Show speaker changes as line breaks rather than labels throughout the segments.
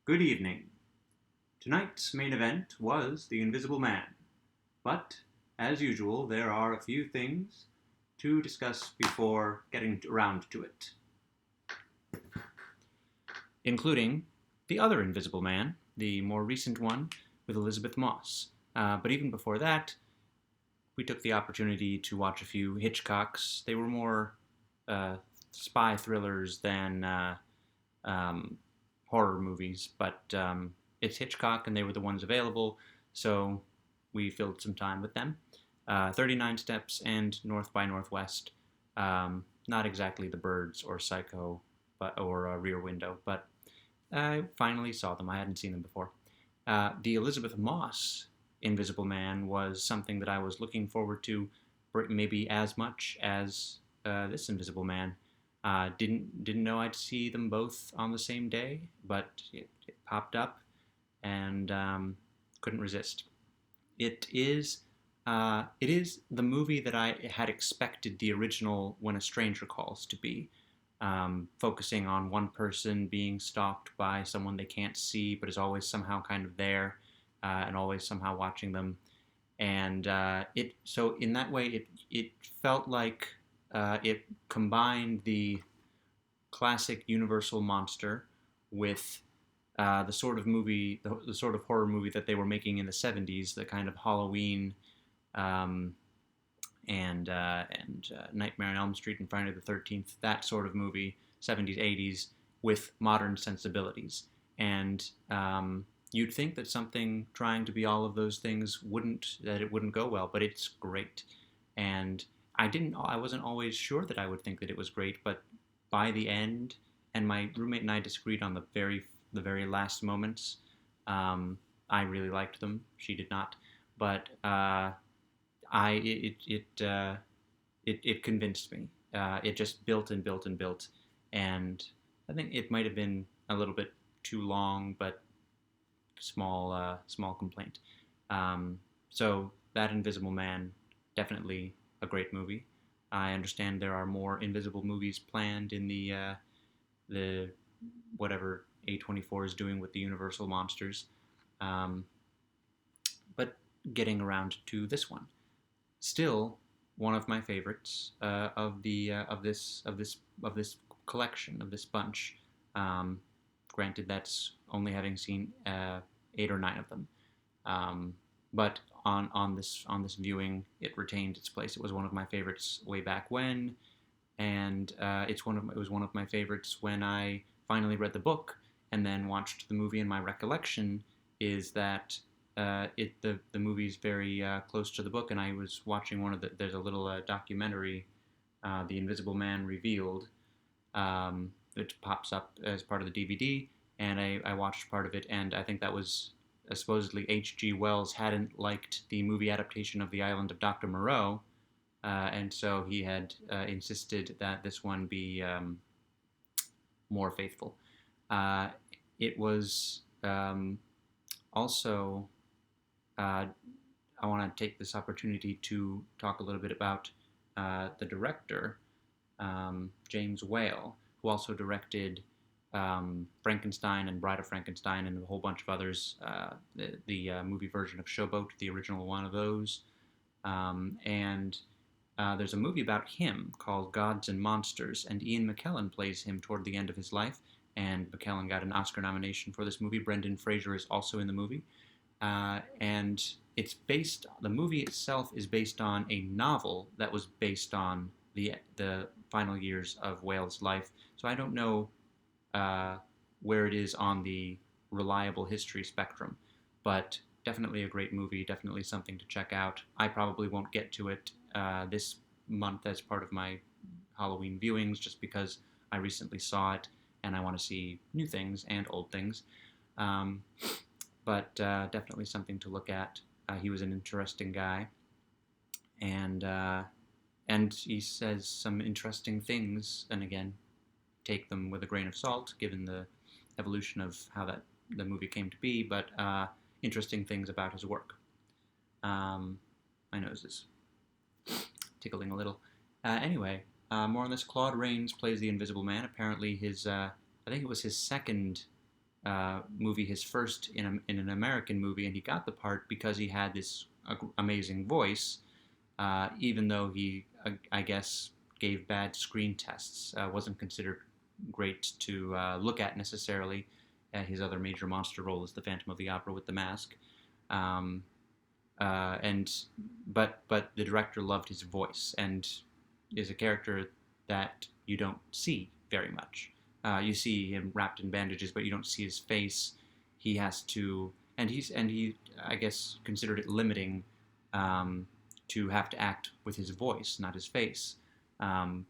Good evening. Tonight's main event was The Invisible Man, but as usual, there are a few things to discuss before getting around to it, including the other Invisible Man, the more recent one with Elizabeth Moss. But even before that, we took the opportunity to watch a few Hitchcocks. They were more spy thrillers than horror movies, but it's Hitchcock and they were the ones available, so we filled some time with them. 39 Steps and North by Northwest. Not exactly The Birds or Psycho or Rear Window, but I finally saw them. I hadn't seen them before. The Elizabeth Moss Invisible Man was something that I was looking forward to maybe as much as this Invisible Man. Didn't know I'd see them both on the same day, but it popped up and couldn't resist. It is the movie that I had expected the original When a Stranger Calls to be, focusing on one person being stalked by someone they can't see, but is always somehow kind of there, and always somehow watching them. And so in that way, it felt like it combined the classic Universal monster with the sort of movie, the sort of horror movie that they were making in the '70s, the kind of Halloween um, and Nightmare on Elm Street and Friday the 13th, that sort of movie, '70s, '80s, with modern sensibilities. And you'd think that something trying to be all of those things that it wouldn't go well, but it's great. And I wasn't always sure that I would think that it was great, but by the end, and my roommate and I disagreed on the very last moments. I really liked them. She did not, but I it convinced me. It just built and built and built, and I think it might have been a little bit too long, but small complaint. So that Invisible Man, definitely a great movie. I understand there are more Invisible movies planned in the whatever A24 is doing with the Universal monsters. Um, but getting around to this one, still one of my favorites of this collection, of this bunch. Um, Granted, that's only having seen 8 or 9 of them. But on this viewing, it retained its place. It was one of my favorites way back when, and it was one of my favorites when I finally read the book and then watched the movie. And my recollection is that the movie's very close to the book, and I was watching there's a little documentary, The Invisible Man Revealed, that pops up as part of the DVD, and I watched part of it, and I think that was supposedly H.G. Wells hadn't liked the movie adaptation of The Island of Dr. Moreau, and so he had insisted that this one be more faithful. Uh, it was also, I want to take this opportunity to talk a little bit about the director, James Whale, who also directed Frankenstein and Bride of Frankenstein and a whole bunch of others. The movie version of Showboat, the original one of those. And there's a movie about him called Gods and Monsters, and Ian McKellen plays him toward the end of his life. And McKellen got an Oscar nomination for this movie. Brendan Fraser is also in the movie. And the movie itself is based on a novel that was based on the final years of Whale's life. So I don't know where it is on the reliable history spectrum, but definitely a great movie, definitely something to check out. I probably won't get to it this month as part of my Halloween viewings, just because I recently saw it and I want to see new things and old things. Um, but definitely something to look at. He was an interesting guy, and he says some interesting things. And again, take them with a grain of salt, given the evolution of how the movie came to be. But interesting things about his work. My nose is tickling a little. Anyway, more on this. Claude Rains plays the Invisible Man. Apparently, I think it was his second movie, his first in an American movie, and he got the part because he had this amazing voice, even though he, I guess, gave bad screen tests, wasn't considered great to look at necessarily. His other major monster role is the Phantom of the Opera with the mask. Um, and but the director loved his voice and is a character that you don't see very much. You see him wrapped in bandages, but you don't see his face. He has to, and he I guess considered it limiting to have to act with his voice, not his face. Um,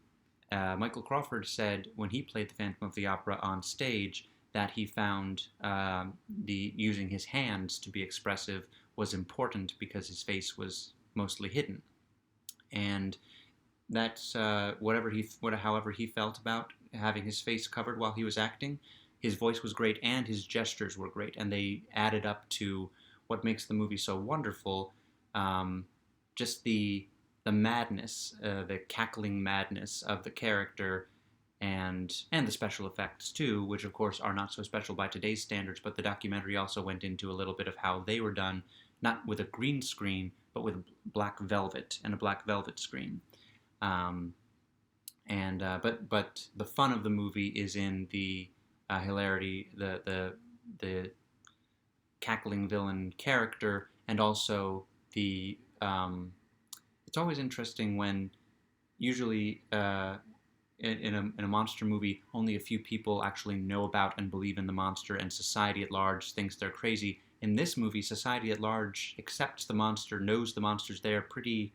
Michael Crawford said when he played the Phantom of the Opera on stage that he found the using his hands to be expressive was important because his face was mostly hidden, and that's however he felt about having his face covered while he was acting. His voice was great and his gestures were great, and they added up to what makes the movie so wonderful. Um, just the madness, the cackling madness of the character, and the special effects too, which of course are not so special by today's standards. But the documentary also went into a little bit of how they were done, not with a green screen, but with black velvet and a black velvet screen. Um, but the fun of the movie is in the hilarity, the cackling villain character, and also the it's always interesting when usually in a monster movie only a few people actually know about and believe in the monster, and society at large thinks they're crazy. In this movie, society at large accepts the monster, knows the monster's there pretty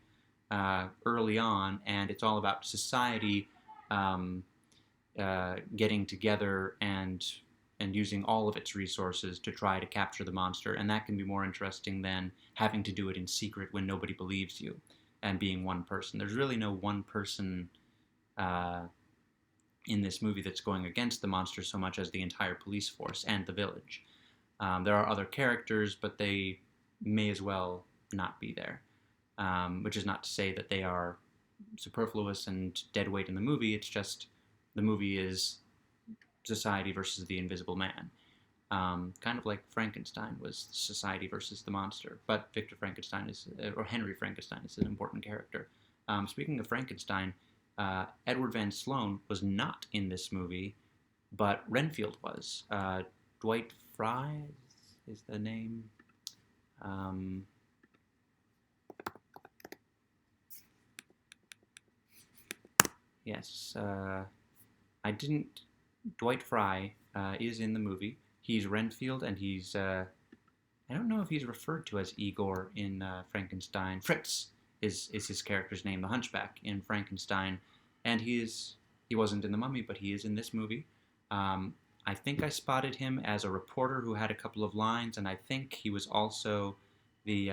early on, and it's all about society um, getting together and using all of its resources to try to capture the monster, and that can be more interesting than having to do it in secret when nobody believes you and being one person. There's really no one person in this movie that's going against the monster so much as the entire police force and the village. There are other characters, but they may as well not be there, which is not to say that they are superfluous and dead weight in the movie. It's just the movie is society versus the Invisible Man. Kind of like Frankenstein was society versus the monster, but Victor Frankenstein or Henry Frankenstein is an important character. Speaking of Frankenstein, Edward Van Sloan was not in this movie, but Renfield was. Dwight Fry is the name. Yes, I didn't. Dwight Fry is in the movie. He's Renfield, and he's. I don't know if he's referred to as Igor in Frankenstein. Fritz is his character's name, the Hunchback in Frankenstein, and he wasn't in The Mummy, but he is in this movie. I think I spotted him as a reporter who had a couple of lines, and I think he was also the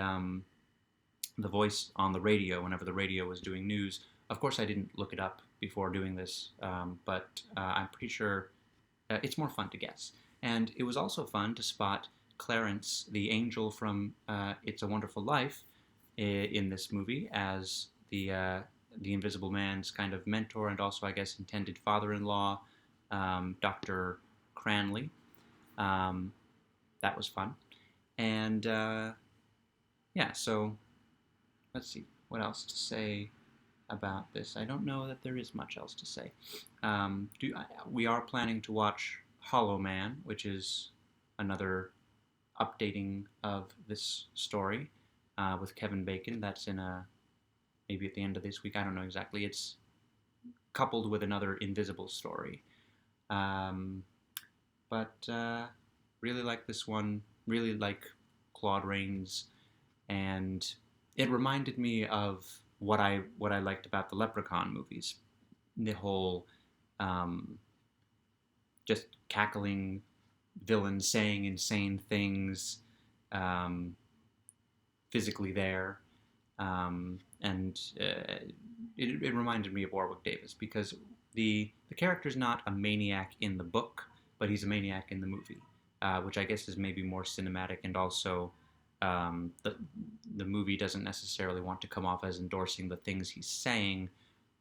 voice on the radio whenever the radio was doing news. Of course, I didn't look it up before doing this, but I'm pretty sure it's more fun to guess. And it was also fun to spot Clarence, the angel from It's a Wonderful Life, in this movie as the Invisible Man's kind of mentor and also, I guess, intended father-in-law, Dr. Cranley. That was fun. And yeah, so let's see what else to say about this. I don't know that there is much else to say. We are planning to watch Hollow Man, which is another updating of this story with Kevin Bacon. That's in maybe at the end of this week. I don't know exactly. It's coupled with another Invisible story. But really like this one. Really like Claude Rains, and it reminded me of what I liked about the Leprechaun movies. The whole just cackling villains saying insane things, physically there, and it reminded me of Warwick Davis because the character's not a maniac in the book, but he's a maniac in the movie, which I guess is maybe more cinematic, and also the movie doesn't necessarily want to come off as endorsing the things he's saying,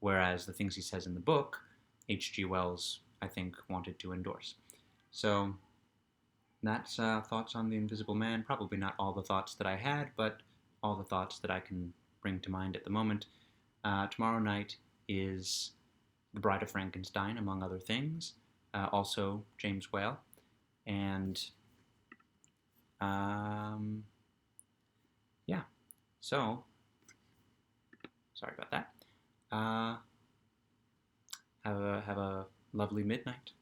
whereas the things he says in the book, H.G. Wells, I think, wanted to endorse. So, That's thoughts on The Invisible Man. Probably not all the thoughts that I had, but all the thoughts that I can bring to mind at the moment. Tomorrow night is The Bride of Frankenstein, among other things. Also, James Whale. And um, yeah, so sorry about that. Have a lovely midnight.